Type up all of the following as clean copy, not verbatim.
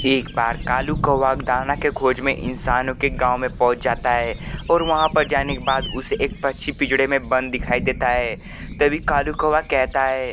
एक बार कालू कौवा दाना के खोज में इंसानों के गांव में पहुंच जाता है और वहां पर जाने के बाद उसे एक पक्षी पिंजड़े में बंद दिखाई देता है। तभी कालू कौवा कहता है,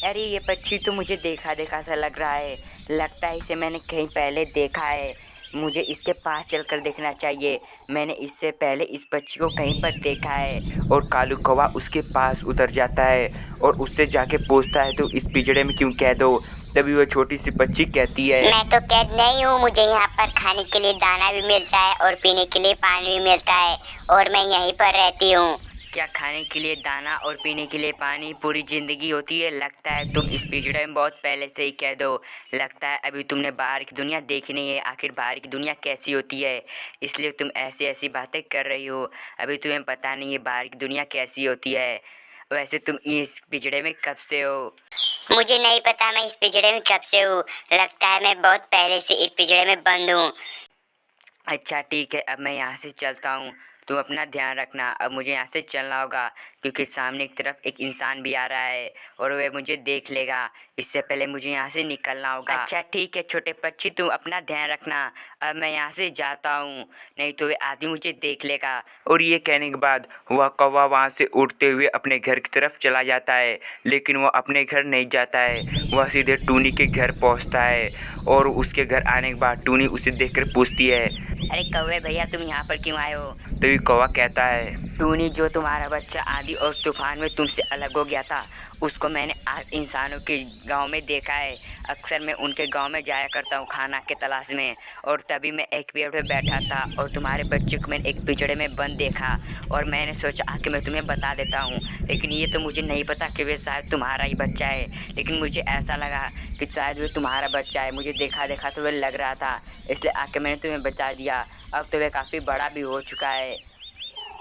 अरे ये पक्षी तो मुझे देखा देखा सा लग रहा है। लगता है इसे मैंने कहीं पहले देखा है। मुझे इसके पास चलकर देखना चाहिए। मैंने इससे पहले इस पक्षी को कहीं पर देखा है। और कालू कौवा उसके पास उतर जाता है और उससे जाके पूछता है, तो इस पिंजड़े में क्यों कैद हो? तभी वह छोटी सी पक्षी कहती है, मैं तो कैद नहीं हूँ, मुझे यहाँ पर खाने के लिए दाना भी मिलता है और पीने के लिए पानी भी मिलता है और मैं यहीं पर रहती हूँ। क्या खाने के लिए दाना और पीने के लिए पानी पूरी ज़िंदगी होती है? लगता है तुम इस पिंजड़े में बहुत पहले से ही कैद हो। लगता है अभी तुमने बाहर की दुनिया देखी नहीं है, आखिर बाहर की दुनिया कैसी होती है, इसलिए तुम ऐसी ऐसी बातें कर रही हो। अभी तुम्हें पता नहीं है बाहर की दुनिया कैसी होती है। वैसे तुम इस पिंजड़े में कब से हो? मुझे नहीं पता मैं इस पिंजड़े में कब से हूँ। लगता है मैं बहुत पहले से इस पिंजड़े में बंद हूँ। अच्छा ठीक है, अब मैं यहाँ से चलता हूँ। तुम अपना ध्यान रखना। अब मुझे यहाँ से चलना होगा क्योंकि सामने की तरफ एक इंसान भी आ रहा है और वह मुझे देख लेगा। इससे पहले मुझे यहाँ से निकलना होगा। अच्छा ठीक है छोटे पक्षी, तुम अपना ध्यान रखना। अब मैं यहाँ से जाता हूँ, नहीं तो वह आदमी मुझे देख लेगा। और ये कहने के बाद वह कौवा वहाँ से उड़ते हुए अपने घर की तरफ चला जाता है। लेकिन वह अपने घर नहीं जाता है, वह सीधे टूनी के घर पहुँचता है। और उसके घर आने के बाद टूनी उसे देखकर पूछती है, अरे कौवे भैया, तुम यहाँ पर क्यों आए हो? तभी कौवा कहता है, टूनी, जो तुम्हारा बच्चा आंधी और तूफान में तुमसे अलग हो गया था, उसको मैंने आज इंसानों के गांव में देखा है। अक्सर मैं उनके गांव में जाया करता हूं खाना के तलाश में, और तभी मैं एक पेड़ पे बैठा था और तुम्हारे बच्चे को मैंने एक पिंजड़े में बंद देखा और मैंने सोचा कि मैं तुम्हें बता देता हूं। लेकिन ये तो मुझे नहीं पता कि वे शायद तुम्हारा ही बच्चा है। लेकिन मुझे ऐसा लगा कि शायद वे तुम्हारा बच्चा है। मुझे देखा देखा तो वे लग रहा था, इसलिए आके मैंने तुम्हें बता दिया। अब तो वे काफ़ी बड़ा भी हो चुका है।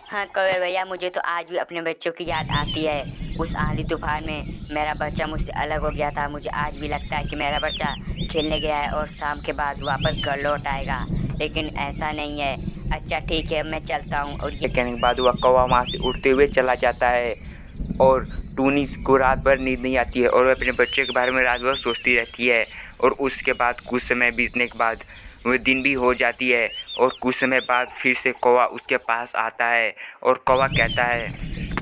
हाँ कौवे भैया, मुझे तो आज भी अपने बच्चों की याद आती है। उस आंधी तूफान में मेरा बच्चा मुझसे अलग हो गया था। मुझे आज भी लगता है कि मेरा बच्चा खेलने गया है और शाम के बाद वापस घर लौट आएगा, लेकिन ऐसा नहीं है। अच्छा ठीक है, मैं चलता हूँ। और ये कहने के बाद वह कौवा वहाँ से उड़ते हुए चला जाता है। और टूनी को रात भर नींद नहीं आती है और वह अपने बच्चे के बारे में रात भर सोचती रहती है। और उसके बाद कुछ समय बीतने के बाद वह दिन भी हो जाती है और कुछ समय बाद फिर से कौवा उसके पास आता है और कौवा कहता है,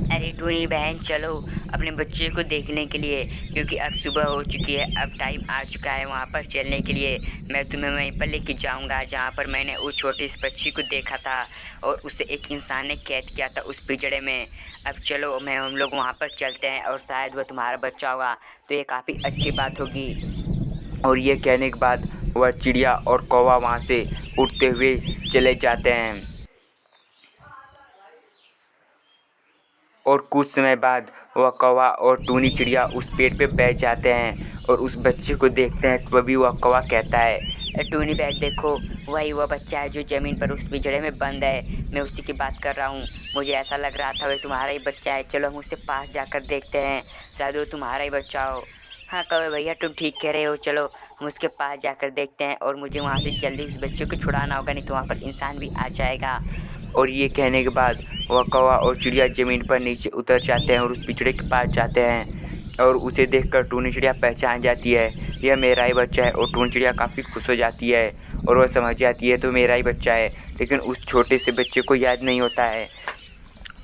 अरे टूनी बहन, चलो अपने बच्चे को देखने के लिए, क्योंकि अब सुबह हो चुकी है, अब टाइम आ चुका है वहाँ पर चलने के लिए। मैं तुम्हें वहीं पर लेके जाऊँगा जहाँ पर मैंने उस छोटे से पक्षी को देखा था और उसे एक इंसान ने कैद किया था उस पिंजड़े में। अब चलो हम लोग वहाँ पर चलते हैं और शायद वह तुम्हारा बच्चा होगा, तो ये काफ़ी अच्छी बात होगी। और ये कहने के बाद वह चिड़िया और कौवा वहाँ से उड़ते हुए चले जाते हैं। और कुछ समय बाद वह कौवा और टूनी चिड़िया उस पेड़ पे बैठ जाते हैं और उस बच्चे को देखते हैं। तभी वह कौवा कहता है, टूनी बैग देखो, वही वह बच्चा है जो ज़मीन पर उस पिंजड़े में बंद है। मैं उसी की बात कर रहा हूँ। मुझे ऐसा लग रहा था वह तुम्हारा ही बच्चा है। चलो हम उससे पास जाकर देखते हैं, शायद वो तुम्हारा ही बच्चा हो। हाँ कौवे भैया, तुम ठीक कह रहे हो। चलो हम उसके पास जाकर देखते हैं और मुझे वहाँ से जल्दी उस बच्चे को छुड़ाना होगा, नहीं तो वहाँ पर इंसान भी आ जाएगा। और ये कहने के बाद वह कौवा और चिड़िया ज़मीन पर नीचे उतर जाते हैं और उस पिंजड़े के पास जाते हैं। और उसे देखकर टूनी चिड़िया पहचान जाती है, यह मेरा ही बच्चा है। और टूनी चिड़िया काफ़ी खुश हो जाती है और वह समझ जाती है तो मेरा ही बच्चा है। लेकिन उस छोटे से बच्चे को याद नहीं होता है।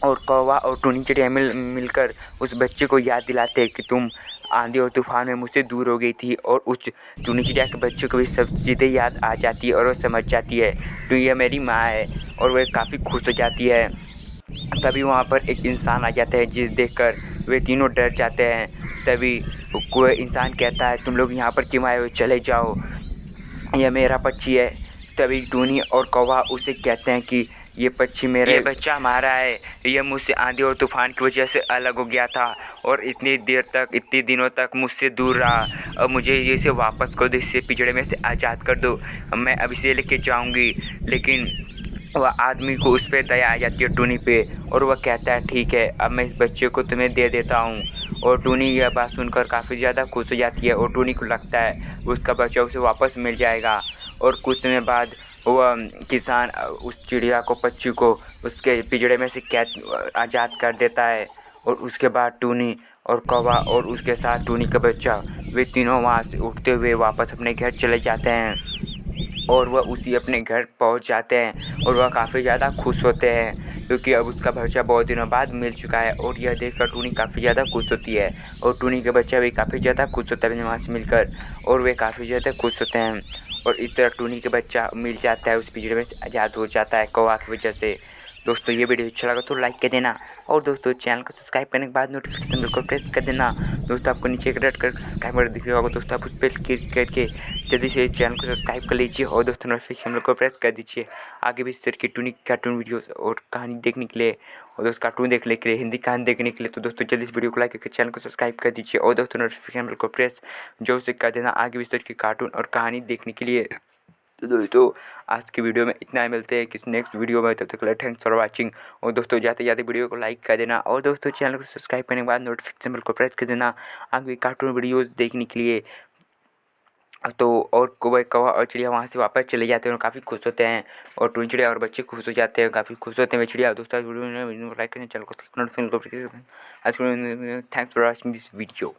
और कौवा और टूनी चिड़िया मिलकर उस बच्चे को याद दिलाते हैं कि तुम आंधी और तूफान में मुझसे दूर हो गई थी। और उस टूनी चिड़िया के बच्चे को भी सब चीज़ें याद आ जाती है और वह समझ जाती है तो यह मेरी माँ है, और वह काफ़ी खुश हो जाती है। तभी वहाँ पर एक इंसान आ जाता है जिसे देखकर वे तीनों डर जाते हैं। तभी कोई इंसान कहता है, तुम लोग यहाँ पर क्यों आए हो? चले जाओ, यह मेरा पक्षी है। तभी टूनी और कौवा उसे कहते हैं कि ये पक्षी मेरा, ये बच्चा हमारा है। यह मुझसे आंधी और तूफान की वजह से अलग हो गया था और इतनी दिनों तक मुझसे दूर रहा। अब मुझे इसे वापस कर दो, इससे पिंजड़े में से आज़ाद कर दो, मैं अब इसे लेके जाऊंगी। लेकिन वह आदमी को उस पर दया आ जाती है टूनी पे, और वह कहता है, ठीक है, अब मैं इस बच्चे को तुम्हें दे देता हूँ। और टूनी यह बात सुनकर काफ़ी ज़्यादा खुश हो जाती है और टूनी को लगता है उसका बच्चा उसे वापस मिल जाएगा। और कुछ समय बाद वह किसान उस चिड़िया को, पक्षी को उसके पिंजड़े में से कैद आज़ाद कर देता है। और उसके बाद टूनी और कौवा और उसके साथ टूनी का बच्चा, वे तीनों वहाँ से उठते हुए वापस अपने घर चले जाते हैं। और वह उसी अपने घर पहुंच जाते हैं और वह काफ़ी ज़्यादा खुश होते हैं क्योंकि अब उसका बच्चा बहुत दिनों बाद मिल चुका है। और यह देखकर टूनी काफ़ी ज़्यादा खुश होती है और टूनी का बच्चा भी काफ़ी ज़्यादा खुश होता है अपनी माँ से मिलकर और वे काफ़ी ज़्यादा खुश होते हैं। और इस तरह टूनी का बच्चा मिल जाता है, उस पिंजरे में से आज़ाद हो जाता है कौवा की वजह से। दोस्तों ये वीडियो अच्छा लगा तो लाइक कर देना और दोस्तों चैनल को सब्सक्राइब करने के बाद नोटिफिकेशन बिल को प्रेस कर देना। दोस्तों आपको नीचे एक रेड कर सब्सक्राइब कर दिख रहा होगा, दोस्तों आप उस पर क्लिक करके जल्दी से इस चैनल को सब्सक्राइब कर लीजिए और दोस्तों नोटिफिकेशन बिल को प्रेस कर दीजिए आगे भी इस तरह की टूनी कार्टून वीडियोस और कहानी देखने के लिए और दोस्तों कार्टून देखने के लिए, हिंदी कहानी देखने के लिए। तो दोस्तों जल्दी इस वीडियो को लाइक करके चैनल को सब्सक्राइब कर दीजिए और दोस्तों नोटिफिकेशन बिल को प्रेस जोर से कर देना आगे भी इस तरह की कार्टून और कहानी देखने के लिए। तो दोस्तों आज की वीडियो में इतना ही, मिलते हैं किसी नेक्स्ट वीडियो में, तब तक के लिए थैंक्स फॉर वाचिंग। और दोस्तों जाते जाते वीडियो को लाइक कर देना और दोस्तों चैनल को सब्सक्राइब करने के बाद नोटिफिकेशन बेल को प्रेस कर देना आगे कार्टून वीडियोस देखने के लिए। तो और कौवा और चिड़िया वहाँ से वापस चले जाते हैं और काफ़ी खुश होते हैं और टूनी चिड़िया और बच्चे खुश हो जाते हैं, काफ़ी खुश होते हैं वे चिड़िया। दोस्तों वीडियो को लाइक करें, चैनल को सब्सक्राइब करें, thanks for watching this video.